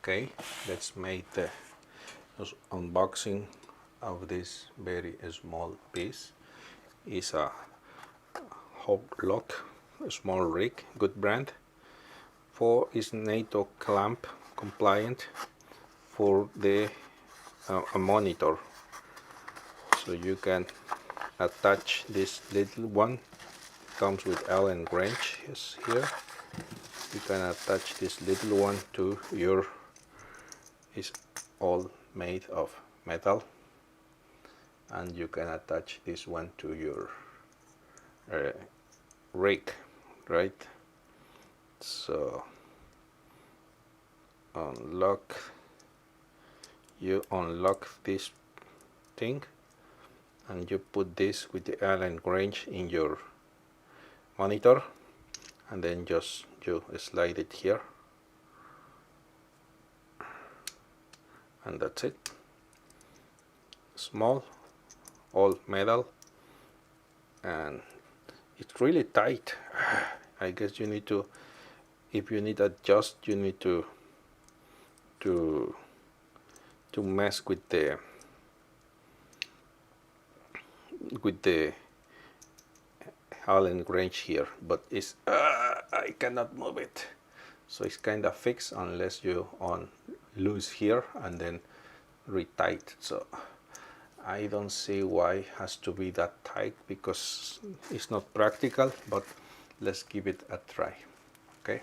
Okay, let's make the unboxing of this very small piece. It's a HawkLock, a SmallRig, good brand. For is Nato clamp compliant for the a monitor, so you can attach this little one. Comes with Allen wrench here. You can attach this little one to your. It's all made of metal, and you can attach this one to your rig, right? So you unlock this thing, and you put this with the Allen wrench in your monitor, and then just you slide it here, and that's it. Small, all metal, and it's really tight. I guess you need to, if you need adjust, you need to mess with the Allen wrench here, but it's I cannot move it, so it's kind of fixed unless you loose here and then retight. So I don't see why it has to be that tight, because it's not practical, but let's give it a try. Okay.